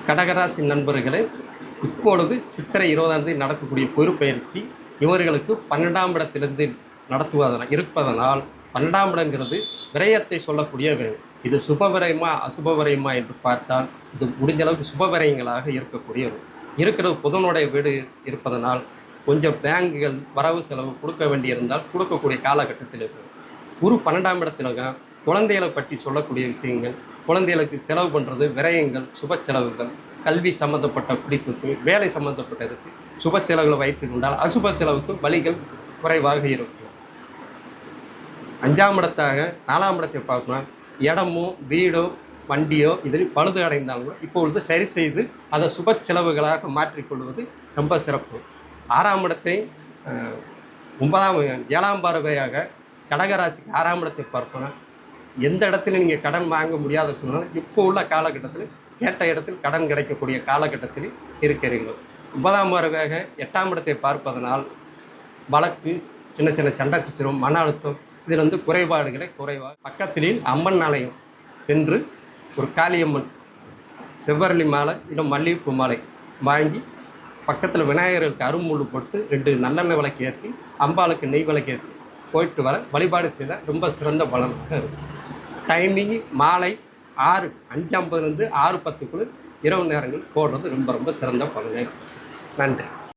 கடகராசி நண்பர்களே, இப்பொழுது சித்திரை 20ஆம் தேதி நடக்கக்கூடிய குரு பெயர்ச்சி இவர்களுக்கு 12ஆம் இடத்திலிருந்து இருப்பதனால் 12ஆம் இடங்கிறது விரயத்தை சொல்லக்கூடிய இது சுபவிரயமா அசுபவிரயமா என்று பார்த்தால் இது முடிஞ்ச அளவுக்கு சுபவிரயங்களாக இருக்கக்கூடியது. இருக்கிறது புதனுடைய வீடு இருப்பதனால் கொஞ்சம் பேங்குகள் வரவு செலவு கொடுக்க வேண்டியிருந்தால் கொடுக்கக்கூடிய காலகட்டத்தில் இருக்குது. குரு 12ஆம் இடத்துல குழந்தைகளை பற்றி சொல்லக்கூடிய விஷயங்கள், குழந்தைகளுக்கு செலவு பண்ணுறது, விரயங்கள், சுப செலவுகள், கல்வி சம்மந்தப்பட்ட படிப்புக்கு, வேலை சம்மந்தப்பட்டதுக்கு சுப செலவுகளை வைத்து கொண்டால் அசுப செலவுக்கு வழிகள் குறைவாக இருக்கும். 5ஆம் இடத்தாக 4ஆம் இடத்தை பார்க்கணும். இடமோ வீடோ வண்டியோ இதில் பழுது அடைந்தாலும் கூட இப்பொழுது சரி செய்து அதை சுப செலவுகளாக மாற்றிக்கொள்வது ரொம்ப சிறப்பு. 6ஆம் இடத்தை 7ஆம் பார்வையாக கடகராசிக்கு 6ஆம் இடத்தை பார்க்கணும். எந்த இடத்துல நீங்கள் கடன் வாங்க முடியாத சூழ்நிலை இப்போ உள்ள காலகட்டத்தில் கேட்ட இடத்தில் கடன் கிடைக்கக்கூடிய காலகட்டத்தில் இருக்கிறீர்கள். 9ஆம் பார்வையாக 8ஆம் இடத்தை பார்ப்பதனால் வழக்கு, சின்ன சின்ன சண்டை சச்சரவு, மன அழுத்தம் இதில் குறைபாடுகளை குறைவாக பக்கத்திலே அம்மன் ஆலயம் சென்று ஒரு காளியம்மன் செவ்வரளி மாலை இல்லை மல்லிகைப்பூ மாலை வாங்கி பக்கத்தில் விநாயகருக்கு அருமுள்ளு போட்டு 2 நல்லெண்ணெய் விளக்கு ஏற்றி அம்பாளுக்கு நெய் விளக்கு ஏற்றி போயிட்டு வர வழிபாடு செய்தால் ரொம்ப சிறந்த பலனாக இருக்கும். டைமிங் மாலை 5:50 6:10 இரவு நேரங்கள் போடுறது ரொம்ப ரொம்ப சிறந்த பலனாக இருக்கும். நன்றி.